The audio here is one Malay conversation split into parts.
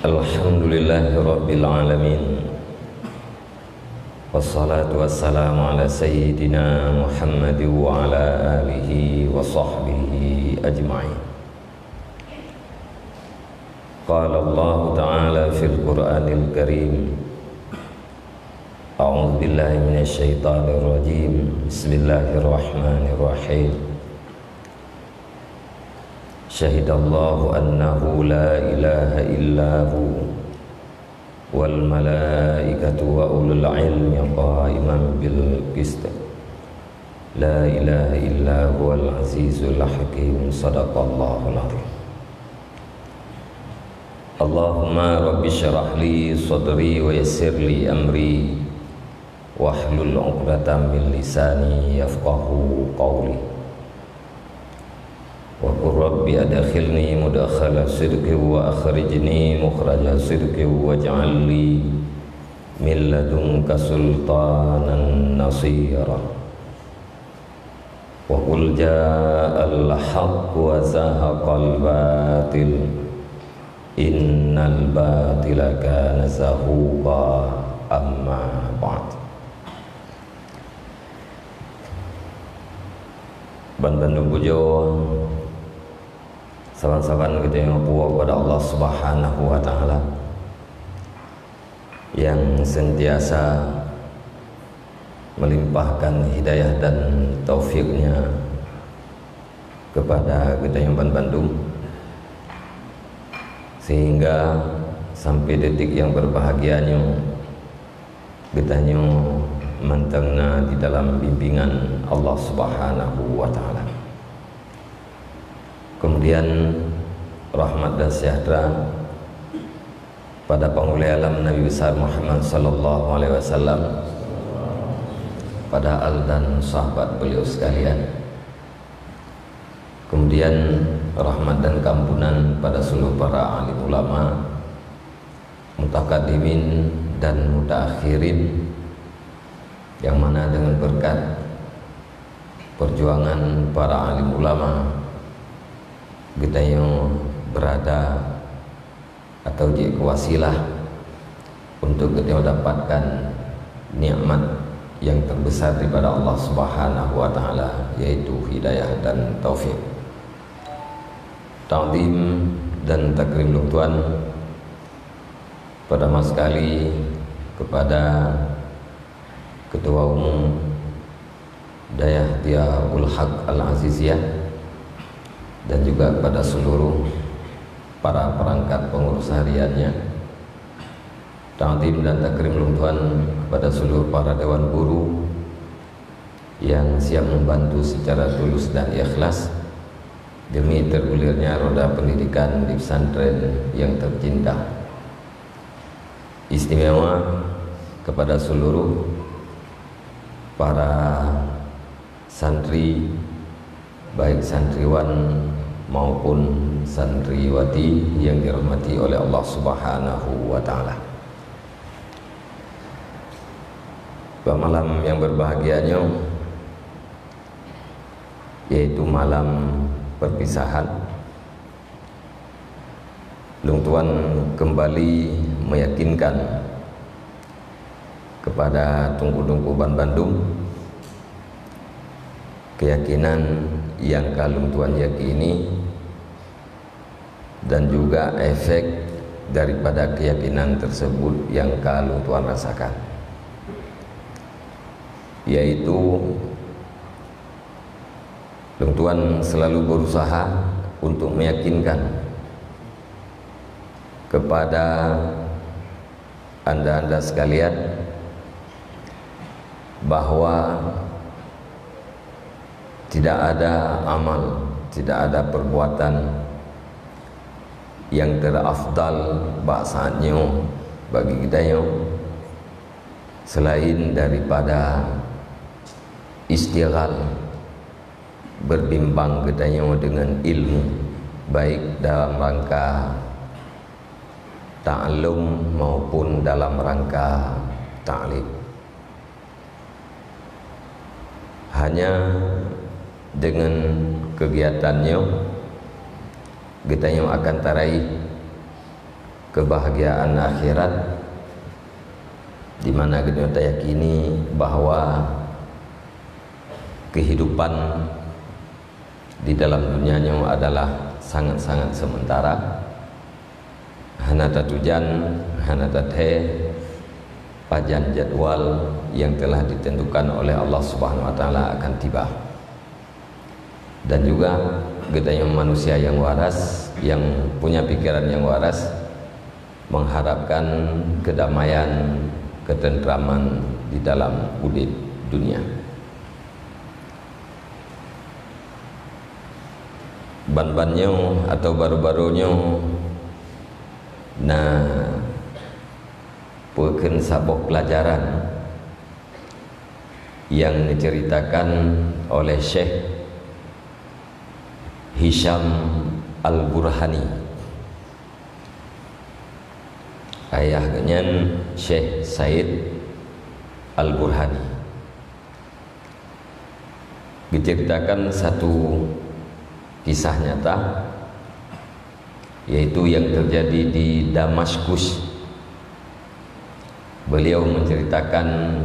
Alhamdulillahi Rabbil Alamin. Wassalatu wassalamu ala Sayyidina Muhammad wa ala alihi wa sahbihi ajma'in. Qala Allah Ta'ala fil Qur'anil Karim, A'udzu billahi minasy syaithanir rajim. Bismillahirrahmanirrahim. Syahidallahu annahu la ilaha illahu wal malaikatu wa ulul ilmi qa'iman bil qist. La ilaha illa huwal azizul hakim. Sadaqallahul azim. Allahumma rabbi syrah li sadri wa yassir li amri wahlul 'uqdatam min lisani yafqahu qawli. Wa qur rabbi adkhilni mudkhala sidqi wa akhrijni mukhraja sidqi waj'al li min ladunka sultanan nasira. Wa qul ja'al haqq wa zahaqal batil innal batila kana zahuqa. Amma ba'd. Ban-bandu pujo saban-saban kita yang puas kepada Allah Subhanahu wa Ta'ala yang sentiasa melimpahkan hidayah dan taufiknya kepada kita yang Bandung, sehingga sampai detik yang berbahagianya kita mantengna di dalam bimbingan Allah Subhanahu wa Ta'ala. Kemudian rahmat dan sejahtera pada penghulu alam Nabi besar Muhammad sallallahu alaihi wasallam, pada al dan sahabat beliau sekalian. Kemudian rahmat dan kampunan pada seluruh para alim ulama, mutakaddimin dan mutakhirin, yang mana dengan berkat perjuangan para alim ulama kita yang berada atau jadi wasilah untuk kita mendapatkan nikmat yang terbesar daripada Allah Subhanahu wa Ta'ala, yaitu hidayah dan taufik. Ta'zim dan takrim Tuhan pertama sekali kepada Ketua Umum Dayatul Haq Al-Aziziyah dan juga kepada seluruh para perangkat pengurus hariannya. Ta'zim dan takrim Tuhan kepada seluruh para dewan guru yang siap membantu secara tulus dan ikhlas demi tergulirnya roda pendidikan di pesantren yang tercinta. Istimewa kepada seluruh para santri, baik santriwan maupun santriwati yang dirahmati oleh Allah Subhanahu wa Ta'ala. Pada malam yang berbahagianya, yaitu malam perpisahan, Lung Tuan kembali meyakinkan kepada tungku-tungku Bandung keyakinan yang Lung Tuan yakini dan juga efek daripada keyakinan tersebut yang Lung Tuan rasakan, yaitu Lung Tuan selalu berusaha untuk meyakinkan kepada anda-anda sekalian bahwa tidak ada amal, tidak ada perbuatan yang terafdal bahasanya bagi kita selain daripada istighal berbimbang kita dengan ilmu, baik dalam rangka ta'allum maupun dalam rangka ta'lim. Hanya dengan kegiatannya kita yang akan tarai kebahagiaan akhirat, di mana kita yakini bahwa kehidupan di dalam dunianya adalah sangat-sangat sementara. Hana tatujan, hana tathe pajan jadwal yang telah ditentukan oleh Allah Subhanahu wa taala akan tiba. Dan juga gedanya manusia yang waras, yang punya pikiran yang waras, mengharapkan kedamaian, ketentraman di dalam urip dunia. Ban-bannya atau baru-barunya nah peken sabok pelajaran yang diceritakan oleh Syekh Hisham Al-Burhani, ayahnya Syekh Said Al-Burhani, diceritakan satu kisah nyata, yaitu yang terjadi di Damaskus. Beliau menceritakan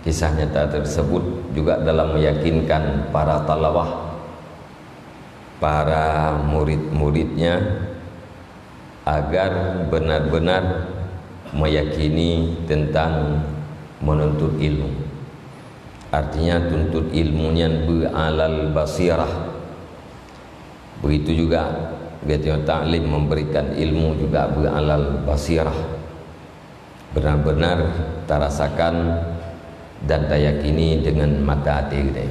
kisah nyata tersebut juga dalam meyakinkan para talawah, para murid-muridnya agar benar-benar meyakini tentang menuntut ilmu. Artinya tuntut ilmunya bi'alal basirah. Begitu juga Beliau ta'lim memberikan ilmu juga bi'alal basirah, benar-benar terasakan dan tayakini dengan mata hati kita.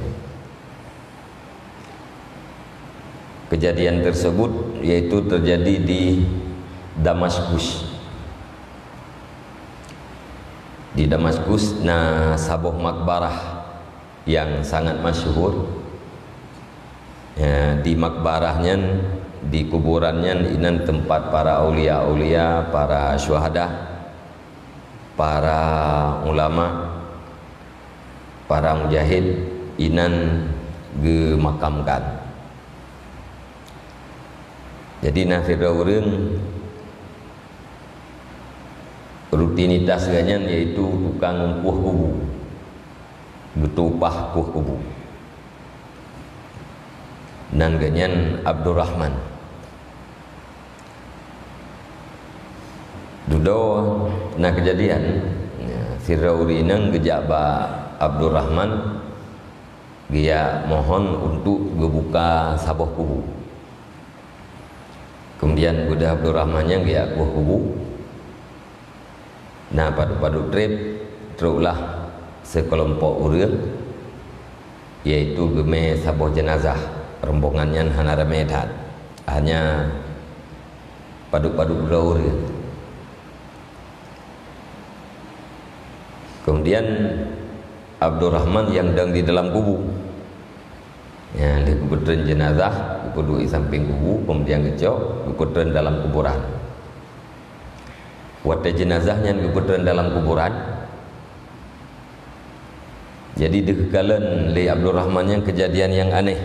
Kejadian tersebut yaitu terjadi di Damaskus. Di Damaskus, nah sabuh makbarah yang sangat masyhur. Ya, di makbarahnya, di kuburannya, ini tempat para aulia-aulia, para syuhada, para ulama, para mujahid inan gemakamkan. Jadi nafira urang rutinitas ganyan yaitu tukang kuah kubu, betupah kuah kubu. Nan ganyan Abdurrahman dudo na kejadian Firauri nang gejaba Abdurrahman dia mohon untuk ngebuka sabuh kubu. Kemudian budak Abdurrahmannya dia kuah kubu. Nah padu-padu trip terulah sekelompok urang yaitu geme sabuh jenazah. Rombongannya hanara medan hanya padu-padu beraur. Kemudian Abdurrahman yang sedang di dalam kubu, ya, di kuburan jenazah duduk di samping kubu, kemudian kecok kuburan dalam kuburan. Waktu jenazahnya kuburan dalam kuburan. Jadi dikekalan oleh Abdurrahman yang kejadian yang aneh,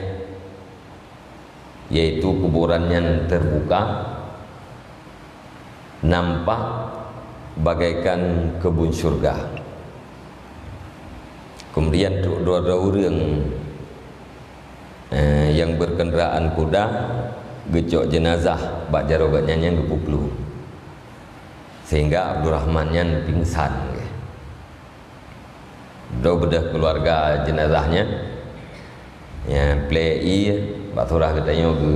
yaitu kuburannya terbuka, nampak bagaikan kebun surga. Kemudian dua-dua orang yang berkendaraan kuda gecok jenazah bak jarogatnya yang gepuplu, sehingga Abdurrahmannya pingsan. Do bedah keluarga jenazahnya, ya play baturah katanya ke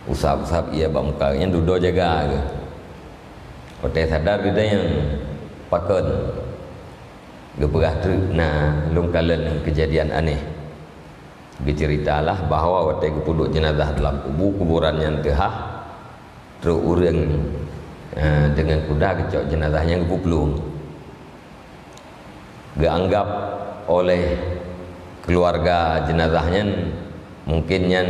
usap-usap ia bak mukanya dudo jaga ke. Ote sadar kita yang pakon geperah tu. Nah lungkalan kejadian aneh diceritalah bahawa waktu gepuduk jenazah dalam kuburan yang tehah terus urang dengan kuda kecok jenazahnya gepuplung. Dianggap oleh keluarga jenazahnya mungkinnya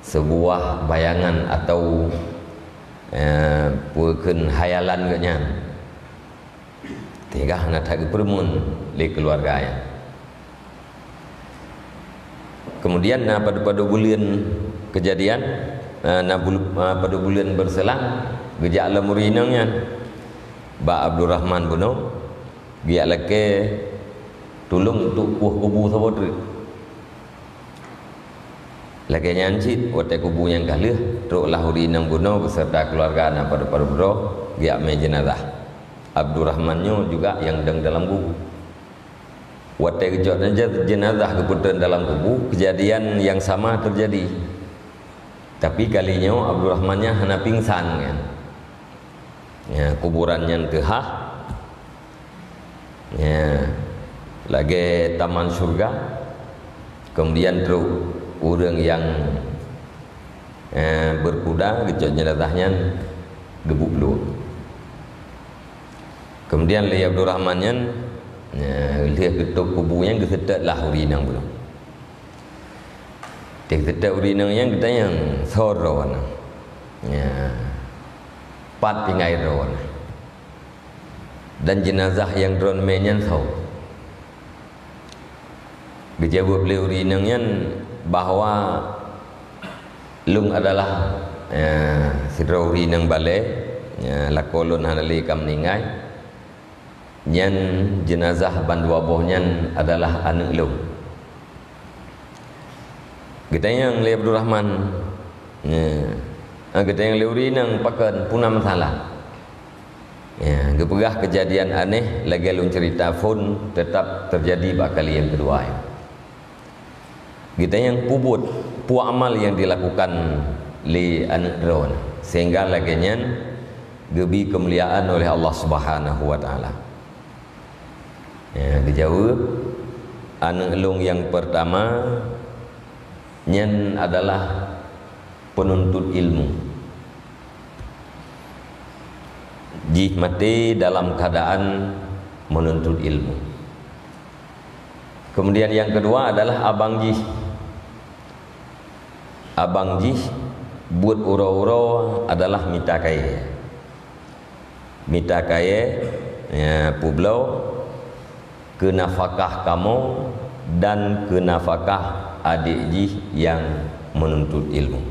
sebuah bayangan atau bukan hayalan katnya. Tiga nak tak bermun di keluarganya. Kemudian pada bulan kejadian pada bulan berselang gejak la murinangnya ba Abdul Rahman buno dia leke tolong untuk kuah kubu sabotri lagi nyancit wate kubu yang kalah teruk lah urinang buno beserta keluarga anak pada bro dia me jenazah Abdul Rahmannya juga yang dalam kubu wate kejot jenazah keputusan dalam kubu kejadian yang sama terjadi. Tapi kalinya Abdul Rahmannya hana pingsan kan. Ya, kuburannya tehah. Ya, lagi taman surga. Kemudian terus orang yang berkuda kejot jenazahnya gebuk dulu. Kemudian li Abdul Rahmannya lihat ketuk kubunya kesetak lah urinang belum. Kita urinang yang kita yang sorowan, ya, pat pingai rowan, dan jenazah yang drone menyan tahu. Dijawab oleh urinangnya bahwa lung adalah sidra urinang balai, lakolon hanali kam ningai, nyan jenazah bandua bohnya adalah anak lung. Kita yang li Abdul Rahman kita yang li urinang pakan punam salah ya, gepegah kejadian aneh lagi alun cerita pun tetap terjadi bakal yang kedua ya. Kita yang pubut puak amal yang dilakukan li anak drone sehingga laginya gebi kemuliaan oleh Allah Subhanahu wa taala ya, dijawab anak lung yang pertama nyen adalah penuntut ilmu. Jih mati dalam keadaan menuntut ilmu. Kemudian yang kedua adalah abang jih. Abang jih buat uro-uro adalah mita kaya. Mita kaya ya, publau ke nafkah kamu dan ke nafkah adik jih yang menuntut ilmu.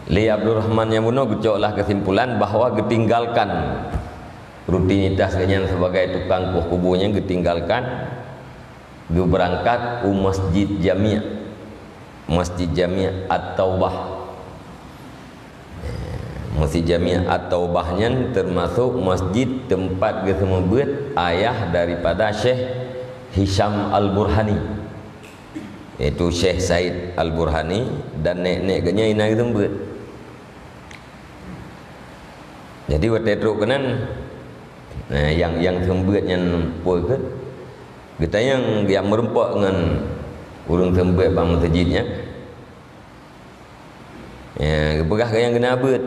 Li Abdul Rahman yang bunuh gecoklah kesimpulan bahawa getinggalkan rutinitas kenyan sebagai tukang kuh kubunya getinggalkan ge berangkat ke masjid jami' at-taubah. Masjid jami' at-taubahnya termasuk masjid tempat ge semebut ayah daripada Syekh Hisham Al-Burhani, itu Syekh Said Al-Burhani dan nek-neknya ina gitu buat. Jadi waktu itu kenan yang sembutnya puas kita yang merempak dengan urung sembut bang masjidnya ya begah yang kena buat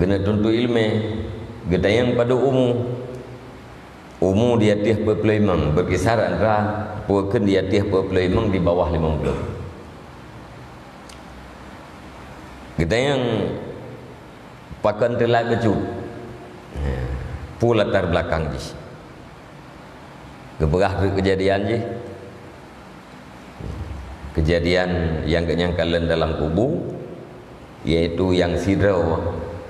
kena tuntut ilmu kita yang pada umur di atas 45 berkisar antara puakan di atas 45 di bawah 50. Kita yang pakan telah kecut pula latar belakang je keberah kejadian je kejadian yang kenyangkalan dalam kubu yaitu yang sidraw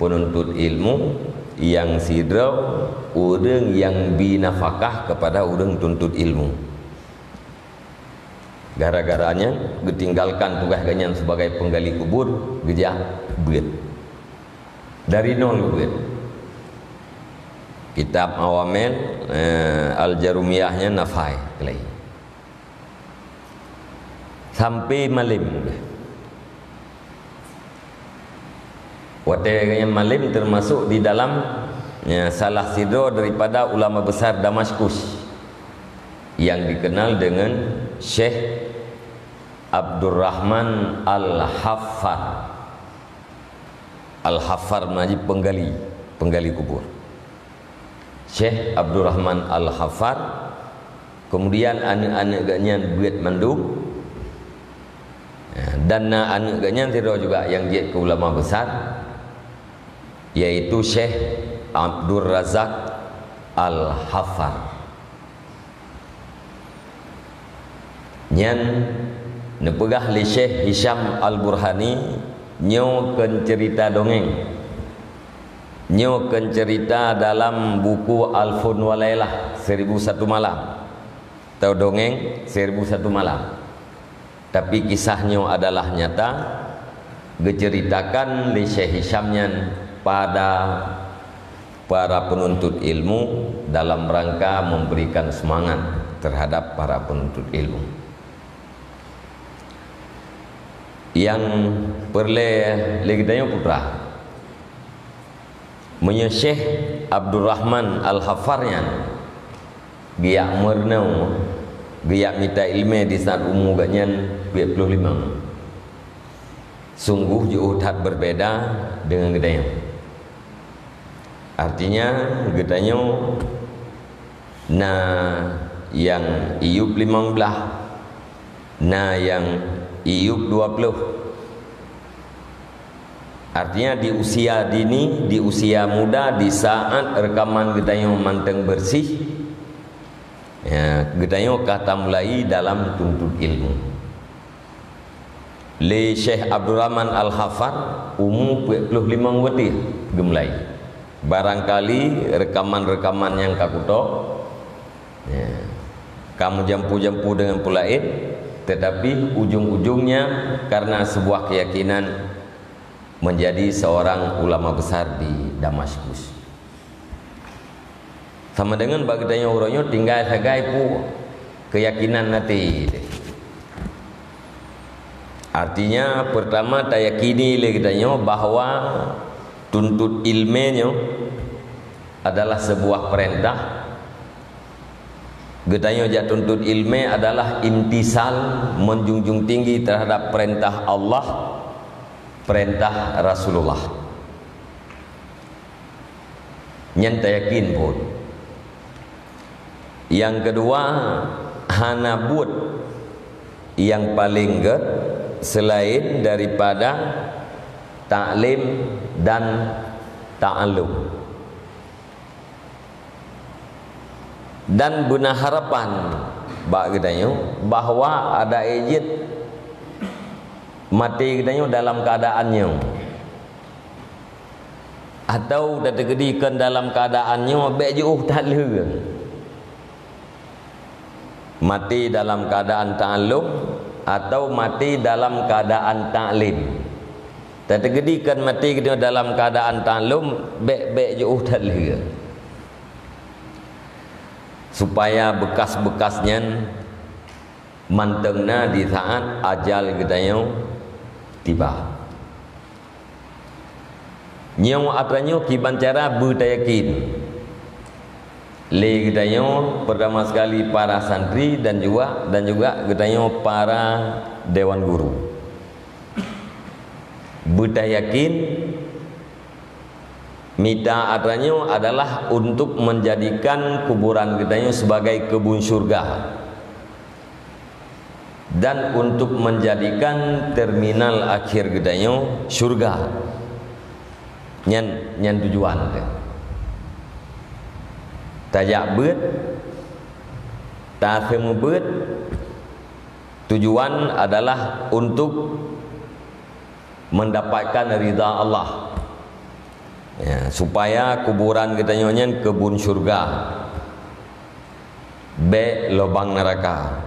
penuntut ilmu yang sidraw orang yang binafakah kepada orang tuntut ilmu. Gara-garanya ditinggalkan tugas kenyan sebagai penggali kubur gejah buat dari nol buat. Kitab Awamil Al-Jarumiyahnya nafai kelai sampai malim. Watanya malim termasuk di dalam salah sidro daripada ulama besar Damaskus yang dikenal dengan Syekh Abdurrahman Al-Haffar. Al-Haffar majib penggali kubur. Syekh Abdurrahman Al-Haffar. Kemudian anak-anaknya buat mandum. Dan anak-anaknya tidak juga yang dia ke ulama besar, yaitu Syekh Abdul Razak Al-Haffar. Nyan nepegah li Syekh Hisham Al-Burhani nyokeun cerita dongeng, nyokeun cerita dalam buku Alfun Walailah 1001 malam atau dongeng 1001 malam. Tapi kisahnya adalah nyata, diceritakan li Syekh Hisham nyan pada para penuntut ilmu dalam rangka memberikan semangat terhadap para penuntut ilmu. Yang perle legitanya putra punya Syekh Abdul Rahman Al-Hafaryan giak mernau giak minta ilmu di saat umur ganyan 25. Sungguh jauh tak berbeda dengan gedanya. Artinya gedanya yang iup 15, yang iup 20. Artinya di usia dini, di usia muda, di saat rekaman gedanya manteng bersih, ya, gedanya kata mulai dalam tuntut ilmu. Li Syekh Abdul Rahman Al-Hafar umur 25 wati gemulai. Barangkali rekaman-rekaman yang kakuto, ya, kamu jampu-jampu dengan pulaid, tetapi ujung-ujungnya karena sebuah keyakinan menjadi seorang ulama besar di Damaskus. Sama dengan bagainya orangnya tinggal segai pu keyakinan nanti. Artinya pertama tak yakini legitanya bahwa tuntut ilmunya adalah sebuah perintah. Gedanya jat tuntut ilmu adalah imtisal, menjunjung tinggi terhadap perintah Allah, perintah Rasulullah. Nyen tak yakin pun. Yang kedua, hanabut yang paling selain daripada taklim dan ta'allum, dan guna harapan bahwa ada ejit mati gedanya dalam keadaannya atau terjadikan dalam keadaannya bejuh tak leh, mati dalam keadaan ta'allum atau mati dalam keadaan taklim. Terjadikan mati kita dalam keadaan ta'allum bek jauh tak leh, supaya bekas-bekasnya mantengna di saat ajal gedanya tiba. Nyong akannya kiban cara bertayakin le gedanya pertama sekali para santri dan juga gedanya para dewan guru bertayakin minta akannya adalah untuk menjadikan kuburan gedanya sebagai kebun surga dan untuk menjadikan terminal akhir gedanya surga. Nyan tujuan tajak beut tak beut, tujuan adalah untuk mendapatkan ridha Allah, ya, supaya kuburan kita nyonya kebun surga be lubang neraka,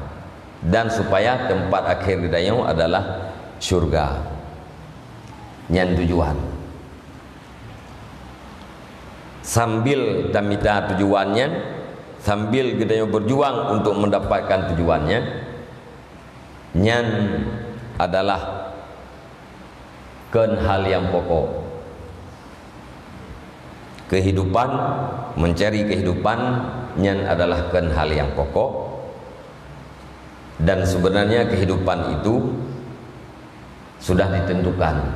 dan supaya tempat akhir kita adalah surga. Nyan tujuan. Sambil tamita tujuannya, sambil kita berjuang untuk mendapatkan tujuannya, nyan adalah hal yang pokok. Kehidupan, mencari kehidupan nyan adalah hal yang pokok, dan sebenarnya kehidupan itu sudah ditentukan,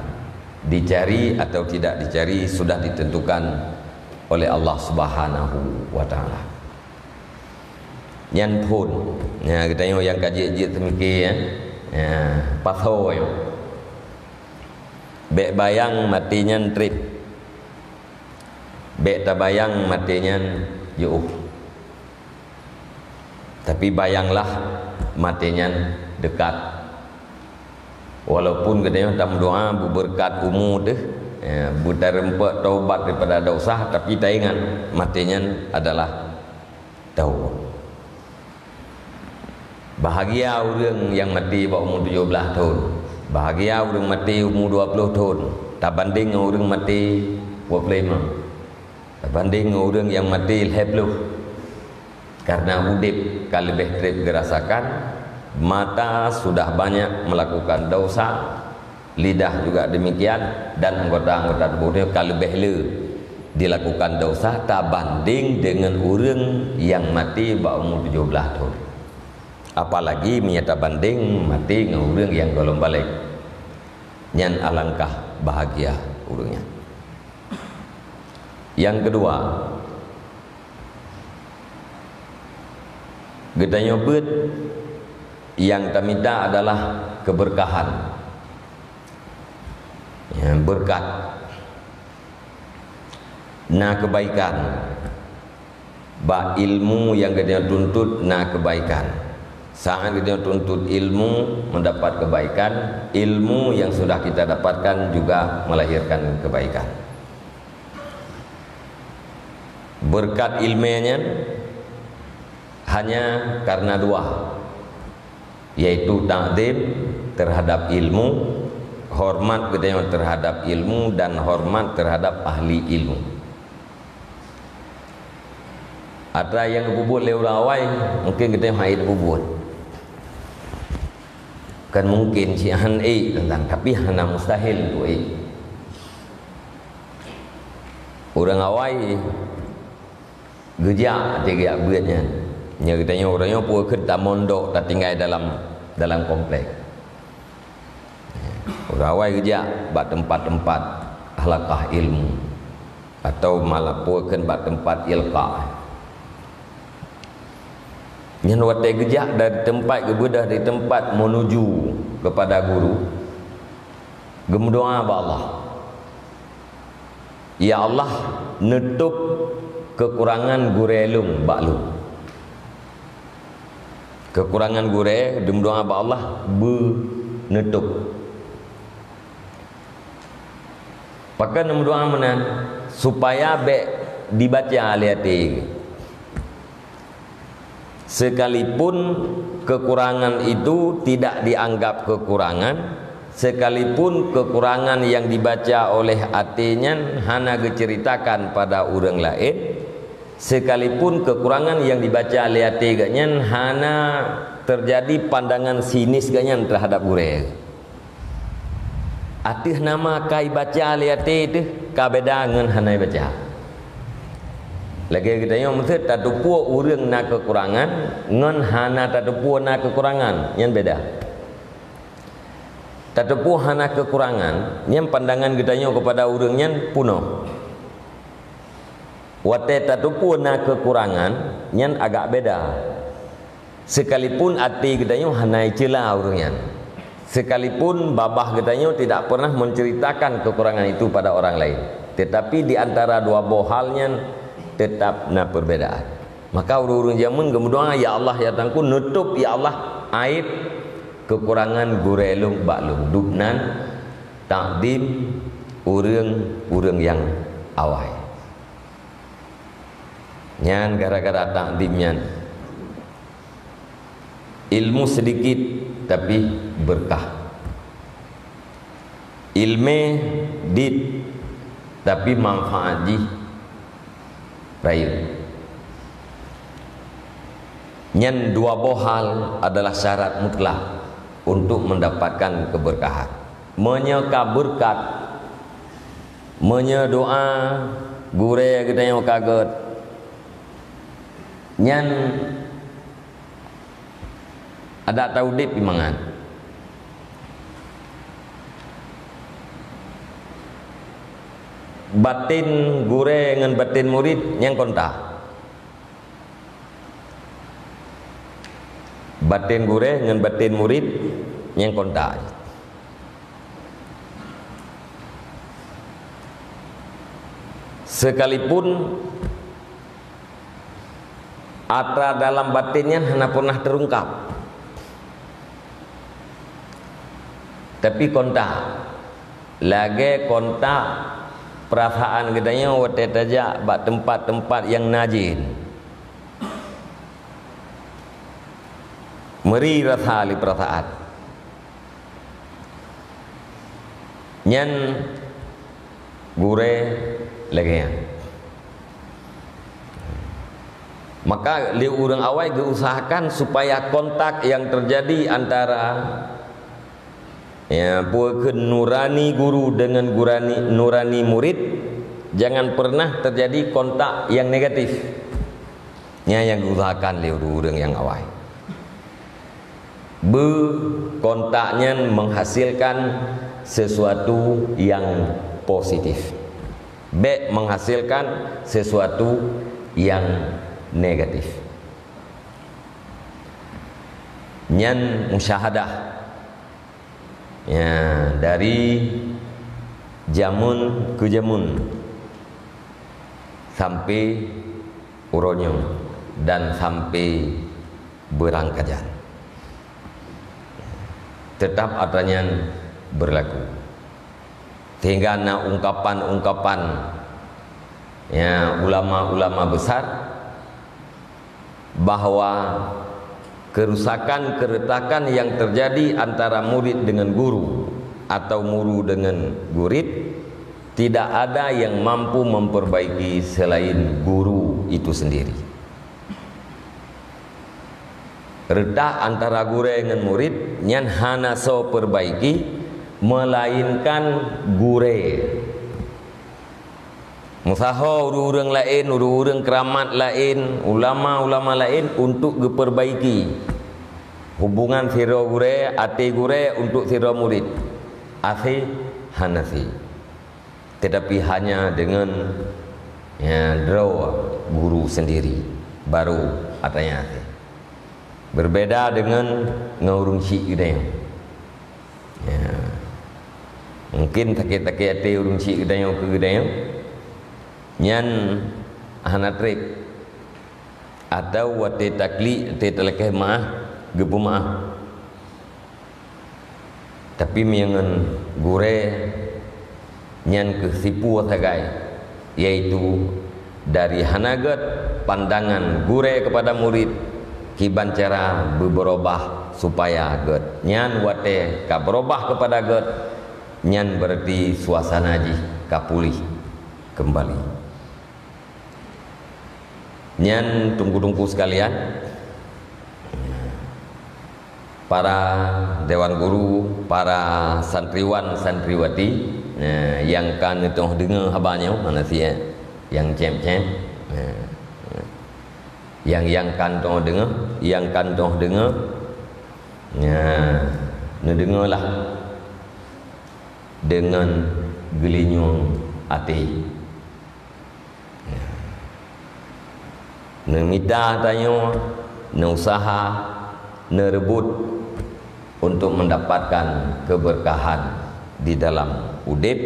dicari atau tidak dicari sudah ditentukan oleh Allah Subhanahu wa taala. Nyan pun ya kita yang kaji temiki ya patho yo be bayang matinya trip, be tabayang matinya jauh. Tapi bayanglah matinya dekat. Walaupun katanya tak doa berberkat umur tu, berterempat taubat daripada dosa, tapi tak ingat matinya adalah tahu. Bahagia orang yang mati umur 17 tahun, bahagia orang mati umur 20 tahun, tak banding orang mati 25, tak banding orang yang mati 50. Karena udip kalau lebih trip dirasakan, mata sudah banyak melakukan dosa, lidah juga demikian, dan anggota-anggota tubuhnya kalau lebih dilakukan dosa, tak banding dengan orang yang mati umur 17 tahun. Apalagi menyata banding mati dengan orang yang golong balik, nyan alangkah bahagia orangnya. Yang kedua, gedanya bet yang kami minta adalah keberkahan, berkat, kebaikan, ilmu yang kita tuntut kebaikan. Saat kita tuntut ilmu mendapat kebaikan, ilmu yang sudah kita dapatkan juga melahirkan kebaikan. Berkat ilmunya hanya karena dua, yaitu takdim terhadap ilmu, hormat kita terhadap ilmu, dan hormat terhadap ahli ilmu. Ada yang kubur oleh orang awal, mungkin kita haid kubur. Kan mungkin si han tentang, tapi hana mustahil tu orang awal gejak tiga buatnya. Nya katanya orangnya pun ke tak mondok, tak tinggal dalam komplek. Orang awal gejak bak tempat-tempat halaqah ilmu, atau malah pun bak tempat ilqa. Yang watai gejak dari tempat kebedah, dari tempat menuju kepada guru, gemdoa ba Allah, ya Allah nutup kekurangan gurelum baklum, kekurangan gure gemdoa ba Allah menutup. Pakai doa mana supaya dibaca aliyati. Sekalipun kekurangan itu tidak dianggap kekurangan, sekalipun kekurangan yang dibaca oleh hatinya hanya diceritakan pada orang lain, sekalipun kekurangan yang dibaca oleh hatinya hanya terjadi pandangan sinis ganyan terhadap gure. Atih nama kai baca oleh hati itu kabeda dengan hanya baca. Lagi kita yang mesti tak tupu orang nak kekurangan, ngan hana tak tupu nak kekurangan, yang beda. Tak tupu hana kekurangan, yang pandangan kita yang kepada orang yang puno. Wate tak tupu nak kekurangan, yang agak beda. Sekalipun hati kita yang hana celah orangnya, sekalipun babah kita yang tidak pernah menceritakan kekurangan itu pada orang lain, tetapi di antara dua bohalnya tetap perbedaan. Maka urung zaman kemudian ya Allah ya tangku nutup ya Allah aib kekurangan gurelung baklum dubnan takdim urang yang awal. Nyan gara-gara takdimnya ilmu sedikit tapi berkah, ilmu dit tapi manfaat ji rayu. Nyan dua bohal adalah syarat mutlak untuk mendapatkan keberkahan. Menyeka berkat, menyedoa gure kita yang kaget. Nyan ada taudip imangan. Batin gure dengan batin murid yang kontak. Batin gure dengan batin murid yang kontak. Sekalipun atra dalam batinnya hanya pernah terungkap, Tapi kontak lagi kontak perasaan katanya wate tajak bak tempat-tempat yang najis. Meri rasa li perasaan. Nyan gure lagi. Maka li urang awai diusahakan supaya kontak yang terjadi antara puakeun nurani guru dengan nurani murid jangan pernah terjadi kontak yang negatif. Yang diusahakan li urang yang awai. Kontaknya menghasilkan sesuatu yang positif. Menghasilkan sesuatu yang negatif. Nyan musyahadah dari jamun ke jamun sampai uronyong dan sampai berangkajan tetap adanya berlaku sehingga ungkapan-ungkapan ulama-ulama besar bahwa kerusakan, keretakan yang terjadi antara murid dengan guru atau guru dengan murid tidak ada yang mampu memperbaiki selain guru itu sendiri. Retak antara guru dengan murid nyan hana so perbaiki melainkan guru. Musaho urang lain, urang keramat lain, ulama-ulama lain untuk diperbaiki hubungan sira gure, ati gure untuk sira murid. Afi hanasi. Tetapi hanya dengan draw guru sendiri baru atanya ati. Berbeda dengan ngurung syik gedayang. Mungkin takit-takit ati urung syik gedayang ke gedayang. Nyan hanatrik atau wate takli te telekeh maah gepu maah tapi miangan gure nyan kesipu sagai yaitu dari hanagat pandangan gure kepada murid kiban cara berubah supaya get nyan wate ka berubah kepada get nyan berarti suasana ji kapulih kembali. Nyan tunggu-tunggu sekalian, para dewan guru, para santriwan santriwati yang kan tong dengar habanya mana sih yang cem-cem yang kan tong dengar dengarlah dengan gelinyung hati. Nemita tanya, usaha, rebut untuk mendapatkan keberkahan di dalam udip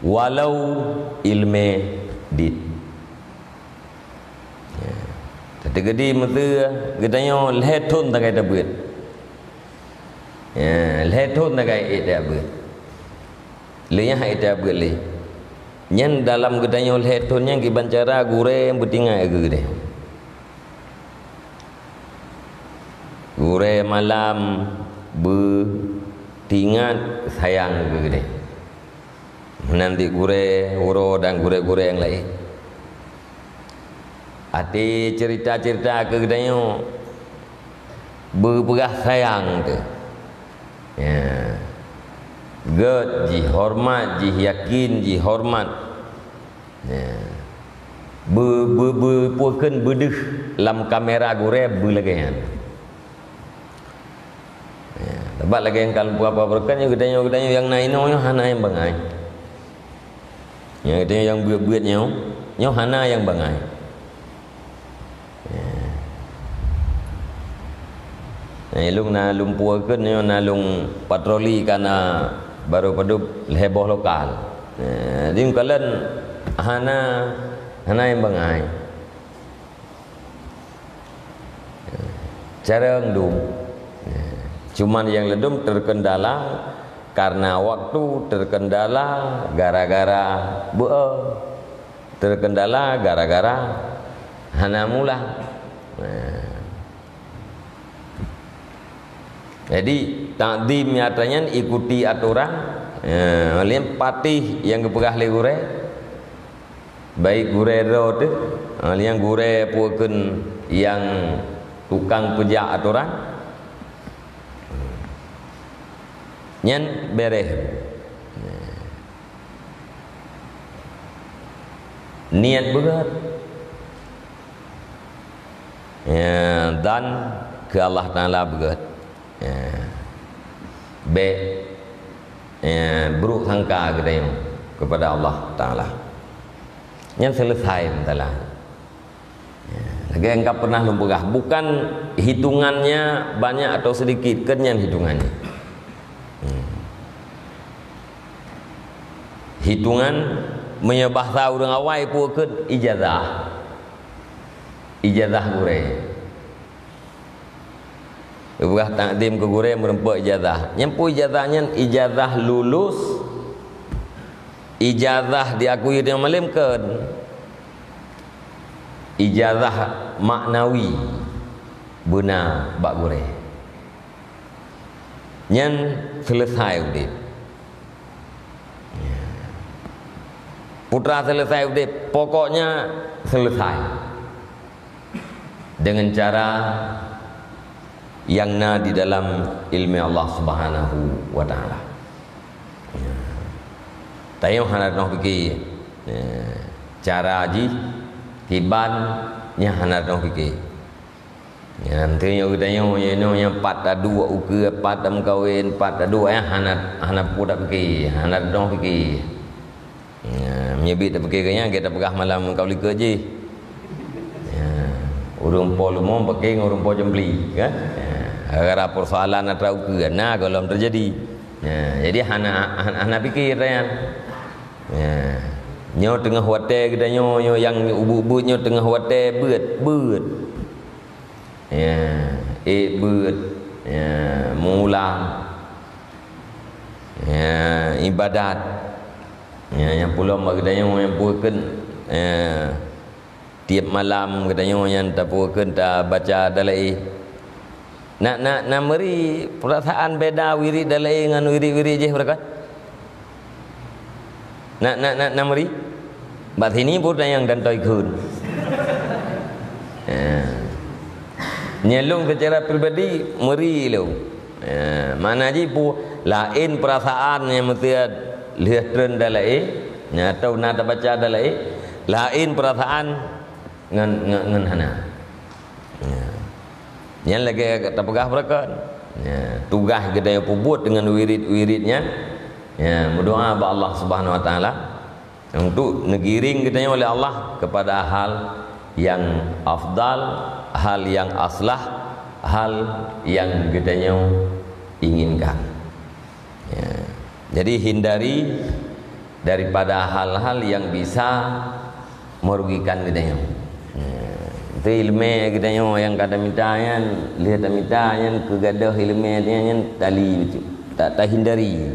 walau ilme dit. Tadi gede mata gedanya lehetun tak ada buat. Lehetun tak ada buat. Leyah ada buat le. Nyan dalam gedanya lehetunnya kiban cara gure yang bertinggal gede. Gure malam bertinggal sayang gede. Nanti gure uro dan gure-gure yang lain. Ati cerita-cerita ke gedanya berperah sayang tu. Ged ji hormat, ji yakin, ji hormat. Puakeun beudeuh lam kamera gure beulagean. Lebat lagi yang kalau apa berkan gedanya yang naino hana yang bangai. Yang gedanya yang buat nyo hana yang bangai. Ilung na lumpuakeun nyo na lung patroli kana baru padup heboh lokal. Dim kalen hana yang bangai. Cara ngdum. Cuman yang ledum terkendala karena waktu, terkendala gara-gara terkendala gara-gara hana mula. Jadi takdim nyatanya ikuti aturan. Lihat patih yang kepegah le gure, baik gure ro tu, yang gure puaken yang tukang pejak aturan, nyen bereh. Niat berat, dan ke Allah Taala berat. Buruk sangka kita kepada Allah Ta'ala yang selesai entahlah. Lagi engkau pernah lumpugah, bukan hitungannya banyak atau sedikit, kenyan hitungannya. Hitungan menyebah tahu dengan awal pun ijazah gure. Bukan takdim ke gure merempak ijazah. Nyempu ijazahnya ijazah lulus, ijazah diakui dengan malimkan, ijazah maknawi benar bak gure. Nyen selesai udip. Putra selesai udip, pokoknya selesai dengan cara yang na di dalam ilmu Allah Subhanahu wa taala. Tayo hanat noh fikir cara haji tiban nya hanat noh fikir. Yang tanya kita yang 42 uke 4 kawin 42 hanat pudak fikir, hanat noh fikir. Menyebut tak fikir kanya kita pegah malam kau lika je. Urung po lumong pakai urung po jembli kan. Gara persoalan atau ke nah kalau terjadi. Jadi hana fikir kan. Nyo tengah hotel kita nyo yang ubu-ubu nyo tengah hotel beut. Beut. Mula. Ibadat. Yang pulang kita nyo yang puaken tiap malam katanya yang tak puaken tak baca dalai. Nak meri perasaan beda wirid dalai dengan wirid je mereka. Nak meri. Bat ini pun yang dan toy kun. Nyelung secara pribadi meri lu. Mana je pu lain perasaan yang mesti lihat trend dalai, atau nak baca dalai, lain perasaan ngan hana. Yang lagi kata pegah mereka tugas kita yang buat dengan wirid-wiridnya berdoa kepada Allah Subhanahu wa taala untuk negiring kita oleh Allah kepada hal yang afdal, hal yang aslah, hal yang kita inginkan. Jadi hindari daripada hal-hal yang bisa merugikan kita. Itu ilmu kita yang kata mintanya, lihat mintanya kegadah ilmu dia tali itu tak hindari.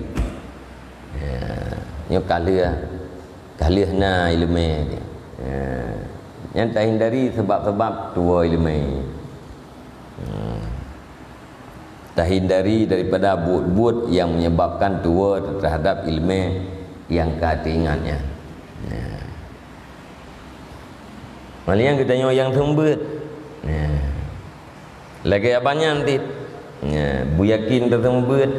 Nyo kalah na ilmu dia. Yang tak hindari sebab-sebab tua ilmu. Tak hindari daripada buat-buat yang menyebabkan tua terhadap ilmu yang keingatnya. Malian kita yang sembut. Lagi apanya nanti? Bu yakin tersembut.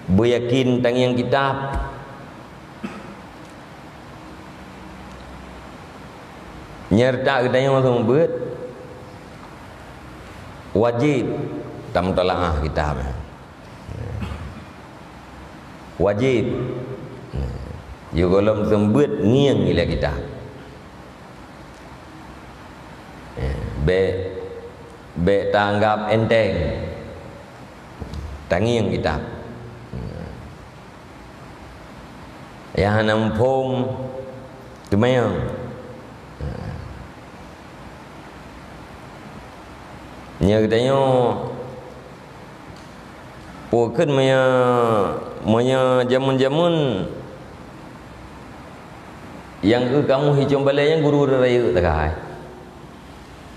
Bu yakin tang yang kitab. Nyerta kita yang sembut. Wajib tam telaah kitab. Wajib. Juga kalau sembut ngiang ila kitab. Be tanggap enteng tangi yang kita yang nampung kemayang nya katanya Pokon maya jamun-jamun yang kamu hijau balai yang guru raya tak kai.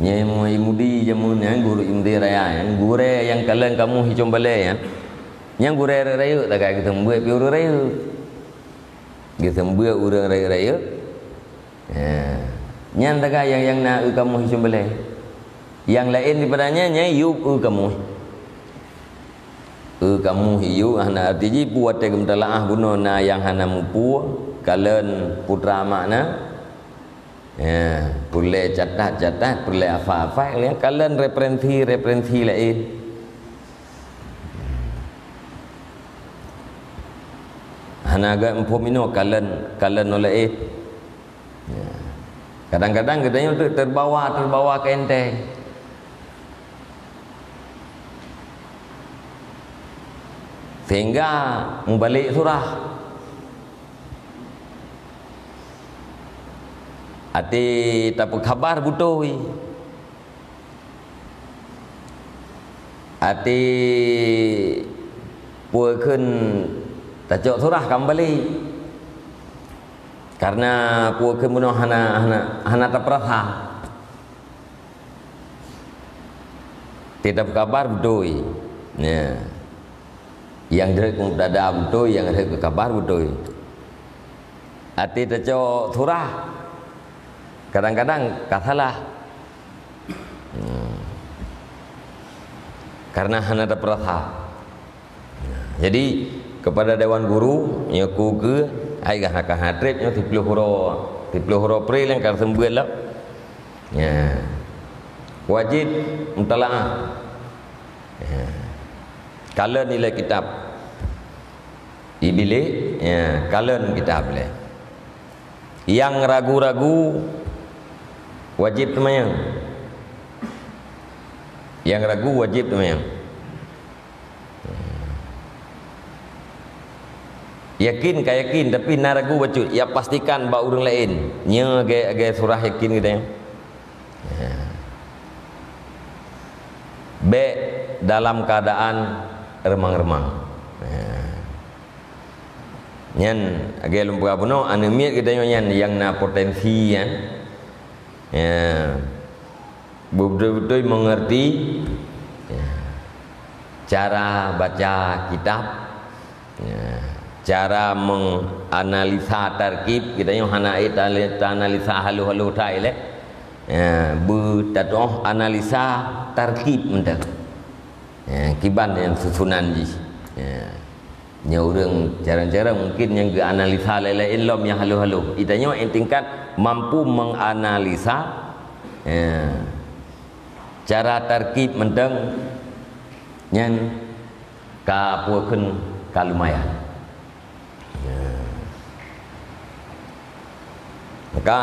Nya mudi jamun yang guru imdi raya yang guru yang kalian kamu hijau balai yang guru raya tak kai kita buat piur raya. Kita buat urang raya. Nyan tak kai yang nak kamu hijau balai. Yang lain daripadanya nya yuk kamu. Kamu hiu hana artinya buat tegem telaah buno na yang hana mupu kalen putra makna boleh catat boleh apa-apa kalian referensi lain hana agak empomino kalian oleh kadang-kadang katanya untuk terbawa ke enteng. Sehingga membalik surah ati tapu khabar butoi ati puekeun tajok surah kembali karena puekeun bunuh hana taprasa tidak kabar butoi yang dari kumdada betul, yang dari kabar betul. Ati teco surah, kadang-kadang katalah, karena hanya ada perasa. Jadi kepada dewan guru, nyaku ke, ayah akan hadir, nyaku tiplu huro pril yang kar sembuh lah. Wajib mentalaah. Kalau nilai kitab ibilik kalian kitab boleh yang ragu-ragu wajib temayang yang ragu wajib temayang yakin tapi na ragu baca ya pastikan ba urang lain nya ge surah yakin kita be dalam keadaan remang-remang. Nyan age lumpur abuno anemiat kita nyan yang na potensi betul-betul mengerti cara baca kitab, cara menganalisa tarkib kita nyan hana analisa halu-halu tai le bertatoh analisa tarkib mendak kiban yang susunan ji nya urang jarang-jarang mungkin yang ke analisa lain lom yang halu-halu itanya yang tingkat mampu menganalisa cara tarkib mendeng nyan ka puekeun ka lumayan maka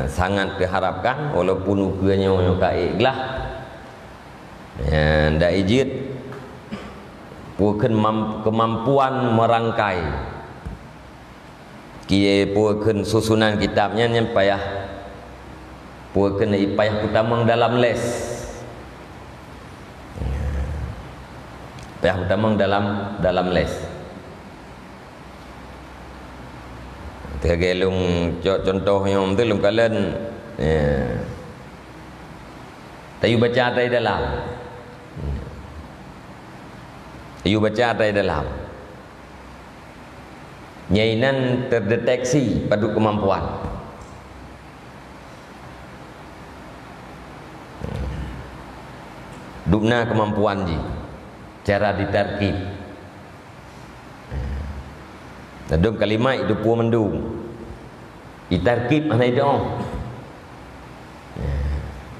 sangat diharapkan walaupun ukurannya ka ikhlas ndak ijid puekeun kemampuan merangkai kiye puekeun susunan kitabnya yang payah puekeun payah utamang dalam les payah utamang dalam les tegelung contoh yang tu lum kalian tayu baca tai dalam ayu baca tai dalam nyainan terdeteksi pada kemampuan dukna kemampuan ji cara ditarkib dalam kalimat itu pun mendung ditarkib anai dong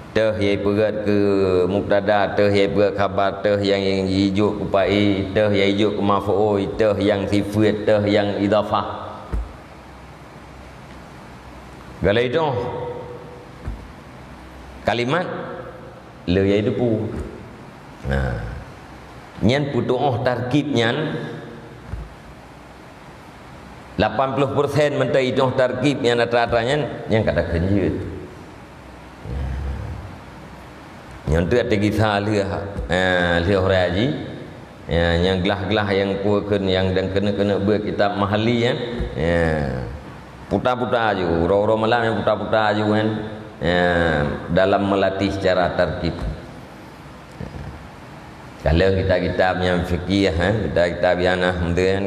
teh yang berat ke mubtada, teh yang berat khabar, teh yang hijuk ke pai, teh yang hijuk ke maf'ul, teh yang sifat, teh yang idafah. Galai itu kalimat le yang itu pu. Nah, nyan putuh tarkib nyan 80% mentai itu tarkib yang rata-ratanya yang kata kenjut. Yang tu ada kisah lihat orang haji ya, yang gelah-gelah yang kuakeun yang dan kena-kena buat kitab mahali kan, ya, putar-putar je, orang-orang malam yang putar-putar je kan, ya, dalam melatih secara tertib. Kalau kitab-kitab yang fikih, kitab-kitab yang kan,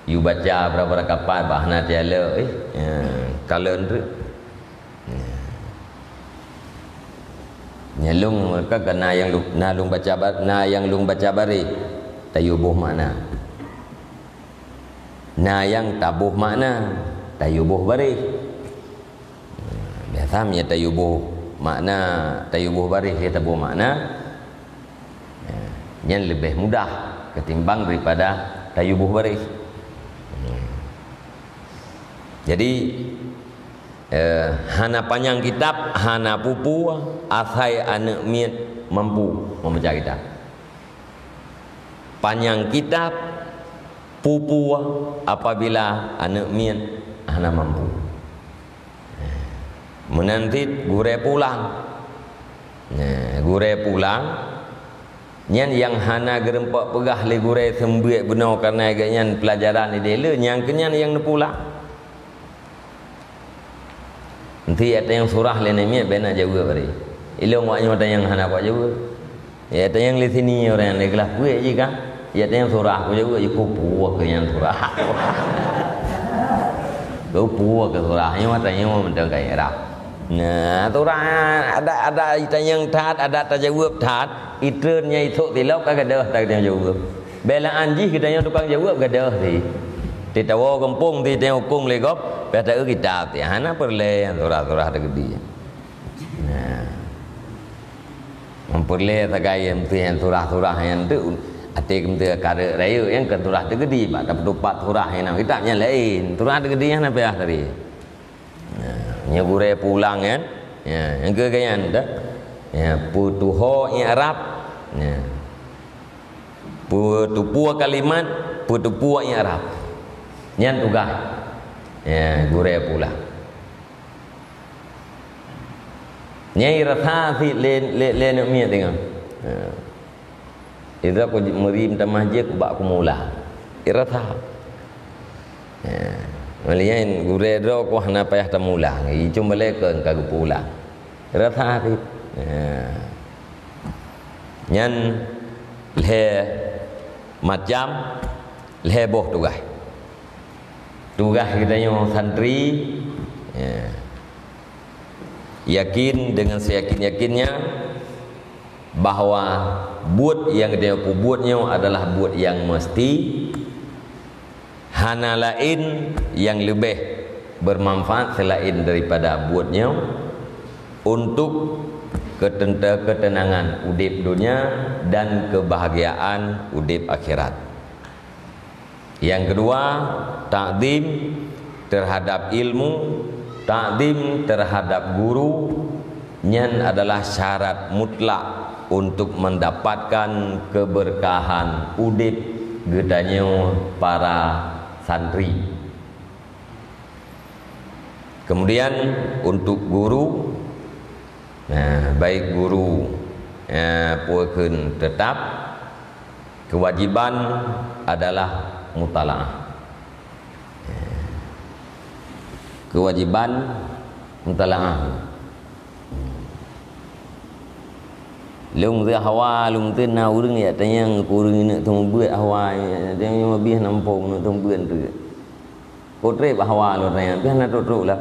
you baca berapa kapan bahana tiala, kalau tu, nyalung mereka kena yang nalung baca yang lung baca bari tayubuh makna, na yang tabuh makna tayubuh bari. Biasanya tayubuh makna tayubuh bari kita tabuh makna yang lebih mudah ketimbang daripada tayubuh bari. Jadi hana panjang kitab, hana pupu asai anak miat mampu membaca kitab. Panjang kitab pupu apabila anak miat hana mampu. Menanti gure pulang. Gure pulang nyan yang hana gerempak pegah le gure sembuat benar karena agaknya pelajaran ni dela yang kenyan yang pulang. Nanti ada yang surah lain ni benar jawab bari. Ilmu waknya ada yang hana buat jawab. Ya ada yang di sini orang yang kelas gue je kan. Ya ada yang surah aku jawab je kupu ke yang surah. Kupu ke surahnya ada yang mendengar kayak dah. Nah, surah ada yang tat, ada tajawab tat. Itrnya itu tilap kagak tak ada yang jawab. Bela anji kita yang tukang jawab gadah di. Titawa kampung di tengok hukum legop. Pada kitab ti hana perle surah-surah gede. Nah. Memperle tagai yang surah-surah yang tu ate kemte kare raya yang ke surah gede ba dapat 4 surah yang kitabnya lain. Surah gede yang apa tadi. Nah, nyegure pulang kan. Ya, yang ke kayan dah. Ya, putuho yang Arab. Ya. Putu kalimat, putu yang Arab. Yang tugas. Ya, gure pula. Nyai rasa si len mi tengok. Itu aku merim tamahje ku bak ku mula. Irasa. Ya, malian gure do ku hana payah tamula. I cuma leken ka pula. Irasa si. Ya. Nyan le macam le boh tugas. Tugas kita yang santri ya, yakin dengan seyakin-yakinnya bahawa buat yang kita buatnya adalah buat yang mesti, hana lain yang lebih bermanfaat selain daripada buatnya untuk ketenangan udip dunia dan kebahagiaan udip akhirat. Yang kedua, takdim terhadap ilmu, takdim terhadap guru, nyan adalah syarat mutlak untuk mendapatkan keberkahan udip gedanya para santri. Kemudian untuk guru, nah, baik guru puakeun tetap kewajiban adalah mutalaah. Kewajiban mutalaah. Lung dia hawa lung tu na urang ya tanya kurang nak tong buat hawa yang lebih nampung nak tong buat tu. Kotre hawa lo tanya tapi hana tok lah.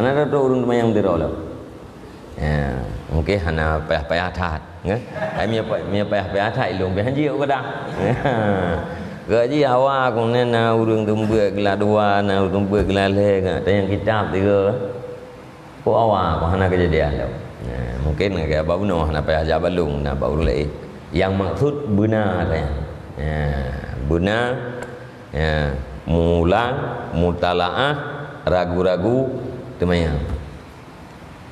Hana tok urang yang diro lah. Ya, mungkin hana payah-payah tat, ngah. Ai mia payah-payah tat lung be hanji ko dah. Gaji awak kau ni na urang tumbuh gelar dua, na urang tumbuh gelar le, ada yang kitab tiga. Kau awak kau hana kejadian tu. Mungkin agak bau noh, na payah jawab balung, na bau le. Yang maksud benar ya, benar, ya, mulang, mutalaah, ragu-ragu, temanya.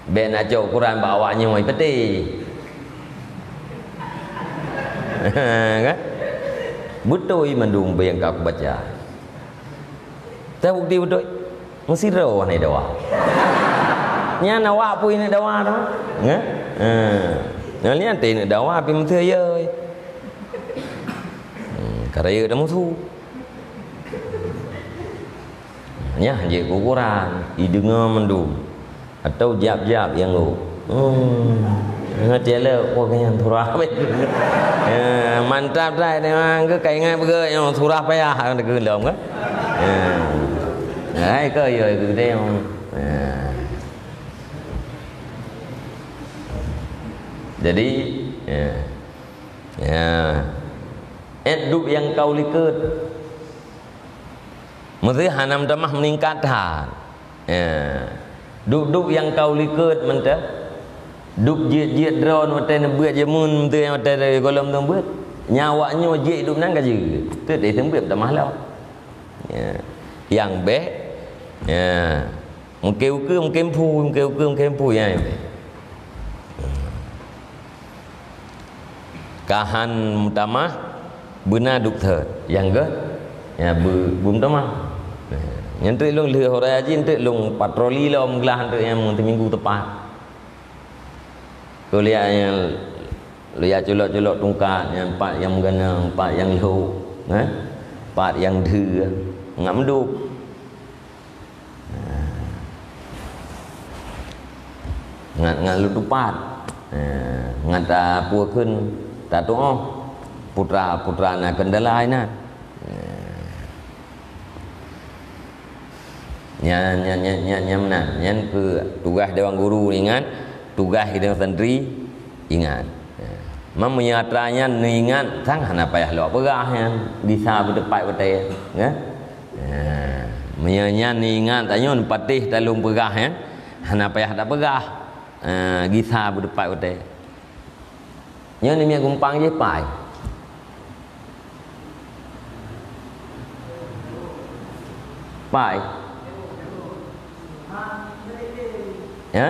Ben nak cakap Quran bawanya mai peti. Kan? Betul mandung yang kau baca. Tapi bukti betul. Mesti rawa ni dawa. Nya nawak pun ni dawa tu. Ngah? Nah, ni ante ni dawa pi menteu ye. Karaya dah musuh. Nya je ukuran idenga mendu atau jap-jap yang lu. Ngerti lah pokoknya surah. Mantap dah memang ke kaingan berge yang surah payah ada ke dalam ke. Ai ke yo ke dia yang. Jadi hidup yang kau likut mesti hanam damah meningkat han. Duk yang kau likut mentah duk jiet drone mate buat je mun tu yang mate dari kolom tu buat nyawanya jiet hidup nang gaje tu dia tembep damah lah. Yang be mungkin pu ya. Kahan tamah benar duk thot yang ke bum tamah nyentuk long leh orang haji nyentuk long patroli lah menggelah untuk yang minggu tepat kau lihat yang lihat colok-colok tungkat yang empat yang mengganang empat yang lehuk empat yang dhu ngak menduk ngat lu tupat ngat pua kun ta tu putra na kendala na nya menan nyan ke tugas dewan guru ingat tugas dewan santri ingat memenyatranya ingat sang hana payah lo pegah yang bisa berdepat betai ya menyanyian ingat tanyun patih talung pegah ya hana payah dak pegah gisa berdepat betai nya ni mia gumpang je pai ya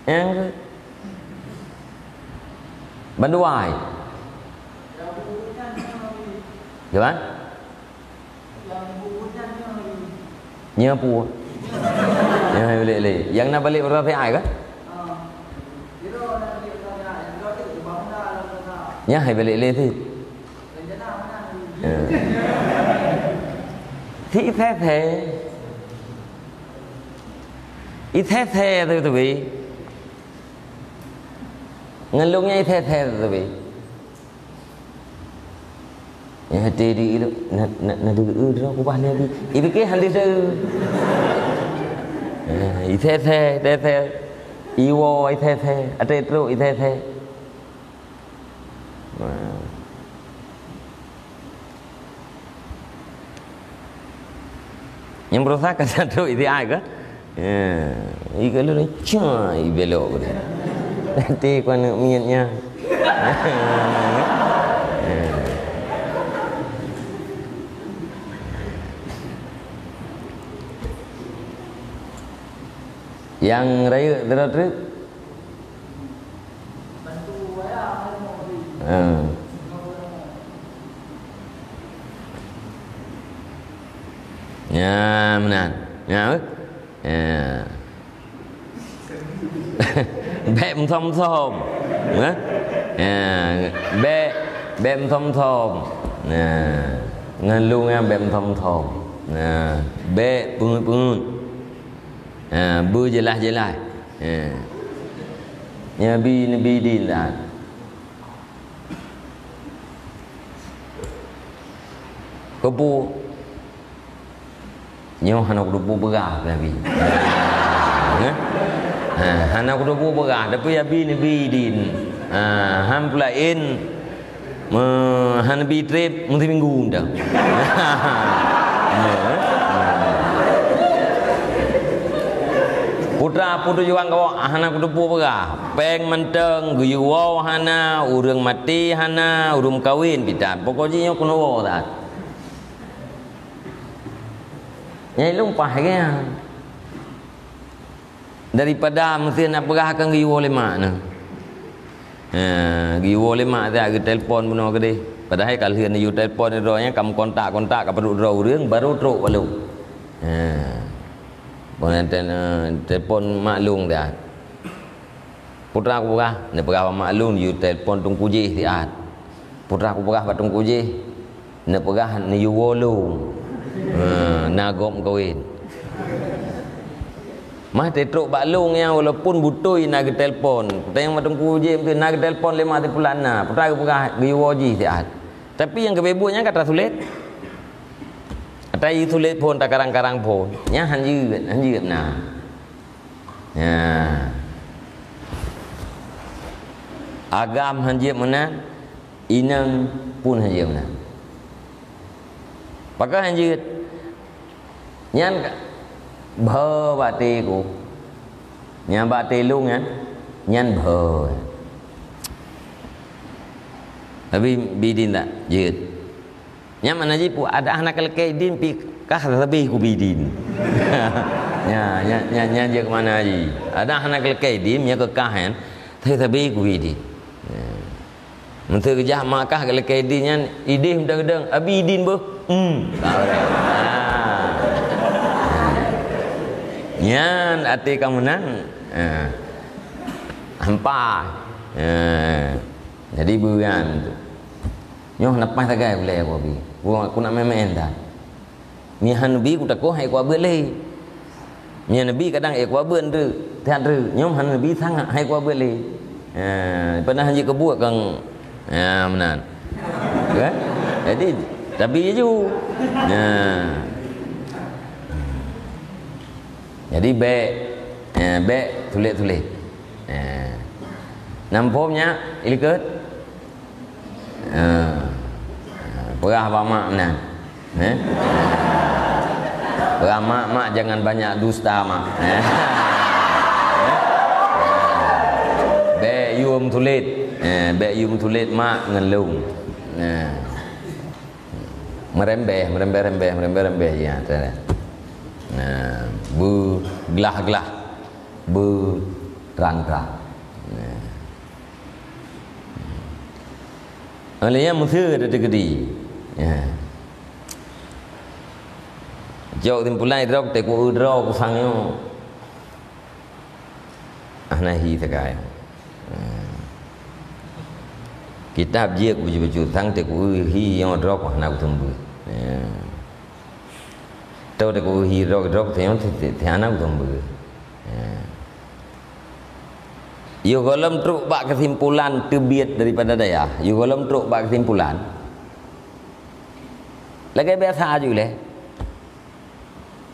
yang banduai gimana nyapu yang balik yang nak balik berapa ai ke nya hai balik le thì thì thế ít thế thôi tụi bị ngân lúc nhảy thế thôi tụi bị nhà hati di itu na di itu aku bahnya di itu ke hal itu thế iwo thế ada itu thế yang berusaha kan satu itu ai ke ikan lu ni cai belok dia nanti kau nak minatnya yang raya terus ya menan ya bẹm thom bẹm thom ngân luôn em bẹm thom bẹ pungun bu jelas ya bi di lah kepu nyo hanak dubu begah nabi hanak dubu begah tapi ya bi din ham pulain han bi trip mesti minggu dah putra juang kau hanak dubu begah peng menteng guyuwo hana urang mati hana urum kawin bidan pokoknya nyo kuno dah nyai lumpah ke daripada mesti nak perahkan giwo lemak nah giwo lemak dia ke telefon benar ke dia padahal kalau dia you telefon dia nya kamu kontak ke perlu drawរឿងbaru truk balu boleh telefon maklum dia putra aku perah nak perah maklum you telefon tungku je siat putra aku perah batung kuji nak perah ni yuwolu nagom kawin mah tetruk baklung yang walaupun butui nak telefon tayang batung kuji tu nak telefon 5 pulana putra aku perah yuwoji siat tapi yang kebebuknya kata sulit atai sulit pun tak karang-karang pun nya hanยืด nah ya agam han ยืด mana inang pun han ยืด mana pakai han ยืด nyan bơ bà tê của nhà bà tê luôn nha nyan bơ tapi bidin tak ยืด nya mana ji pu ada anak lelaki din pi kah lebih ku bidin nya je ke mana ji ada anak lelaki din nya ke kah kan thay lebih ku bidin menteu kerja makah ke lelaki din nya idih gedeng abidin beuh tahu dah nyan ati kamu nang hampa jadi bukan tu nyoh napas tagai boleh aku bi aku nak main dah ni hanubi aku tak ko hai kwa boleh ni nabi kadang aku beun tu tian tu nyom hanubi sangat hai kwa boleh pernah haji kebuat kang menan kan jadi tapi ju jadi be tulis nampomnya ilikut perah mak menan perah mak jangan banyak dusta mak be yum tulis mak ngelung merembeh ya tak bu gelah bu terang olehnya musuh ada gede jauh timpulan drog teku drog sangyo nahi takai kitab dia baju sang teku hi yang drog nak tumbuh tahu teku hi drog tayang tiana tumbuh Yugolam truk bak kesimpulan terbiat daripada daya. Yugolam truk bak kesimpulan. Lagi biasa juga leh.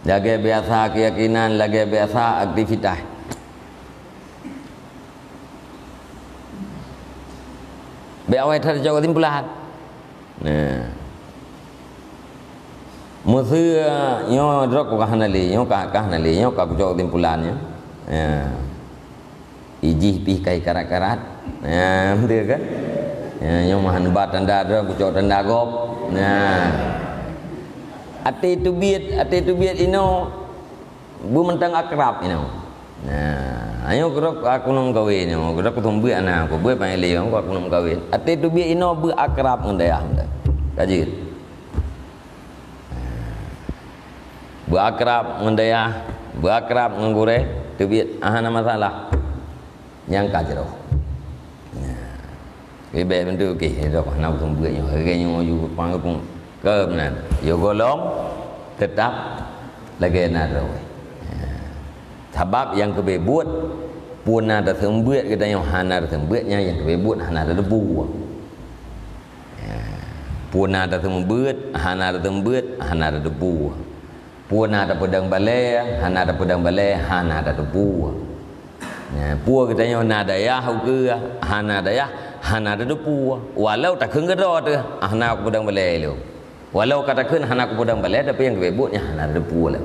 Lagi biasa keyakinan, lagi biasa aktivitas. Biawai terjauh kesimpulan. Musuh nyo drok kah nali, nyo kah jauh kesimpulannya. Ijih pi kai karat-karat betul kan yang mahan bat tanda ada kucok tanda gop ati tu biat ino bu mentang akrab ino ayo gerok aku nom kawin ino gerok tumbu anak aku buat panggil leong aku nom kawin ati tu biat ino bu akrab ngendaya kajit bu akrab ngendaya bu akrab ngure tu biat ahana masalah yang kajero cái bè bên đưa kì rồi còn nào không bữa nhiều cái nhau dù quan cái cơm này dù có lóm thịt đắp là cái nào rồi sebab yang kebe buat puna ada sembut kita yang hana ada sembutnya yang kebe buat hana ada debu puna ada sembut hana ada sembut hana ada debu puna ada pedang balai hana ada pedang balai hana ada debu pua kita yang nada ya huku hana ada ya hana ada debu walau tak kena ro tu hana aku pedang balai lu walau katakan hana aku pedang balai tapi yang kebe buatnya hana ada debu lah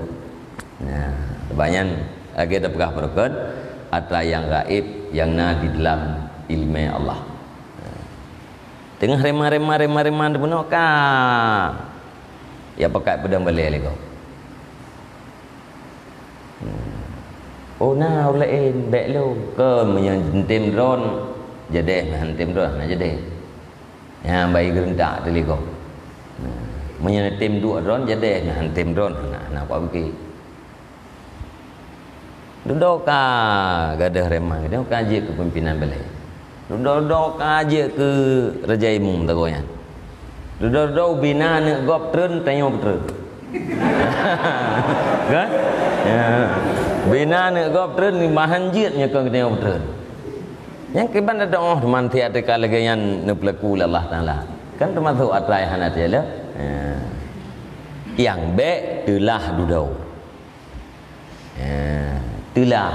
banyak lagi ada pegah perken atau yang gaib yang na di dalam ilmu Allah tengah remah pun ka ya pakai pedang balai lagi oh na lain bek lu ke menyentem ron jadi mentem ron na jadi ya bayi gerendak tu lagi menyentem dua ron jadi mentem ron na apa begitu duduk ka gadah remah dia kaji kepimpinan balai Duduk aja ke Raja Imum tagoyan. Duduk bina nak gop tren tanyo betul. Kan? Ya. Bina nak gop tren ni bahan jiatnya ke tanyo betul. Yang kiban ada teman tiada kala gayan ne pelaku Allah Taala. Kan termasuk atrai hanat ya lah. Yang be telah duduk. Telah.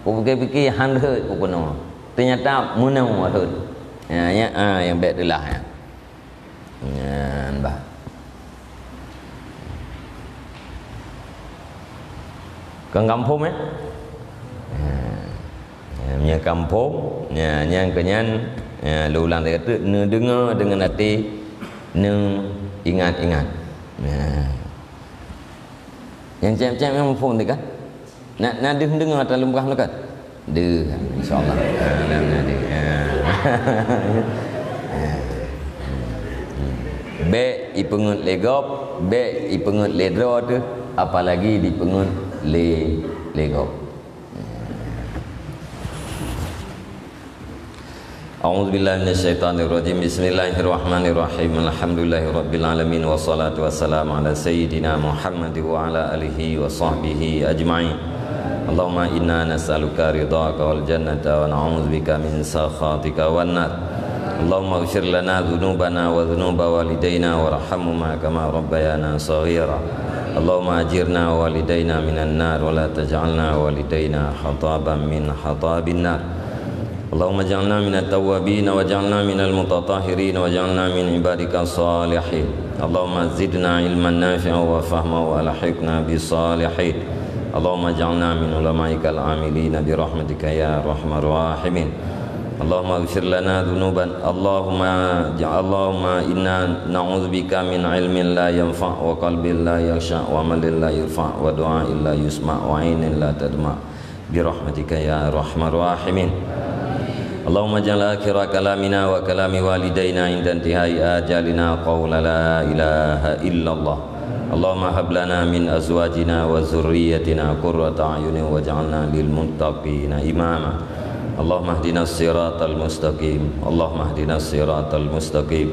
Kau fikir handheut kau kono. Ternyata munau hut. Yang be telah ya. Bah. Kang kampung punya kampung yang kenyan lulang dia kata ne dengar dengan hati ne ingat-ingat yang cem-cem yang phone dia kan nak dengar atas lembah tu kan de insyaallah nanti be ipengut legop be ipengut ledro tu apalagi dipengut legop. A'udzubillahi minasyaitonirrajim. Bismillahirrahmanirrahim. Alhamdulillahirabbil alamin wassalatu wassalamu ala sayyidina Muhammad wa ala alihi wa sahbihi ajma'in. Allahumma inna nas'aluka ridhaka wal jannata wa na'udzubika min sakhatika wan nar. Allahumma ighfir lana dhunubana wa dhunuba walidayna warhamhuma kama rabbayana shaghira. Allahumma ajirna walidayna minan nar wa la taj'alna walidayna khataban min khatabin nar. Allahumma ja'alna minat tawwabin wa ja'alna minal mutatahhirin wa ja'alna min ibadika salihin. Allahumma zidna ilman nafi'a wa fahma wa alhiqna bis salihin. Allahumma ja'alna min ulama'ikal amilin bi rahmatika ya arhamar rahimin. Allahumma ighfir lana dhunuban. Allahumma inna na'udzubika min ilmin la yanfa' wa qalbin la yakhsha wa amalin la yurfa' wa du'a'in la yusma' wa 'ainin la tadma' bi rahmatika ya arhamar rahimin. Allahumma ja'al akhira kalamina wa kalami walidayna inda intihai ajalina qawla la ilaha illallah. Allahumma hab lana min azwajina wa zurriyyatina qurrata a'yunin waj'alna lil muttaqina imama. Allahumma ihdinas siratal mustaqim. Allahumma ihdinas siratal mustaqim.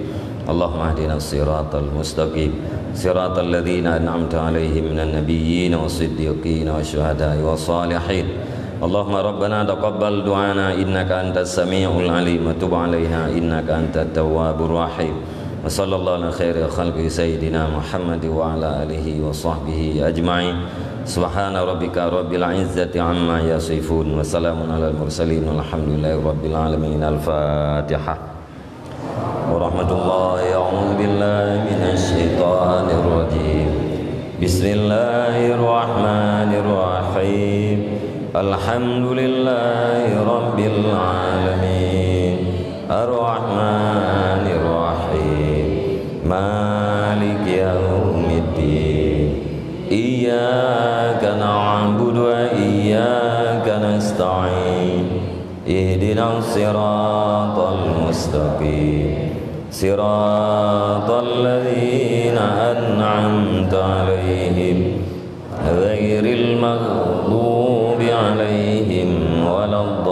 Allahumma ihdinas siratal mustaqim. Siratal ladzina an'amta 'alaihim minan nabiyyin was-siddiqin wasyuhada'i was-salihin. Allahumma rabbana taqabbal du'ana innaka antas sami'ul 'alim wa tub 'alaina innaka antat tawwabur rahim. Wa sallallahu ala khairi khalqi sayyidina Muhammad wa ala alihi wa sahbihi ajma'in. Subhana rabbika rabbil 'izzati 'amma yasifun wa salamun alal mursalin walhamdulillahi rabbil alamin. Al-Fatihah. Wa rahmatullahi a'udzu billahi minasy syaithanir rajim. Bismillahirrahmanirrahim. Alhamdulillahi rabbil alamin. Ar-Rahmanir Rahim. Maliki yaumiddin. Iyyaka na'budu wa iyyaka nasta'in. Ihdinas siratal mustaqim. Siratal ladzina an'amta 'alaihim ghairil maghdubi 'alaihim waladdallin.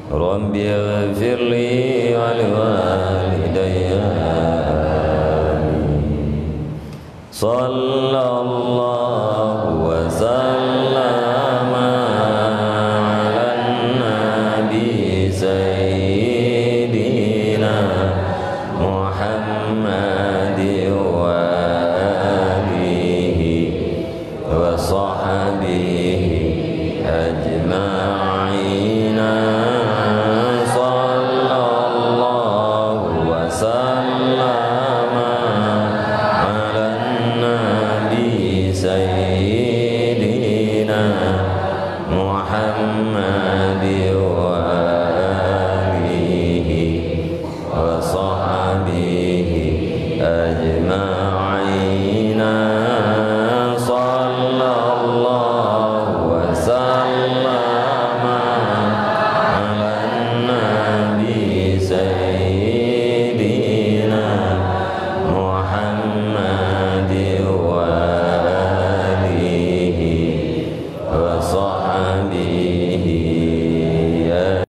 Rabbi ighfirli wa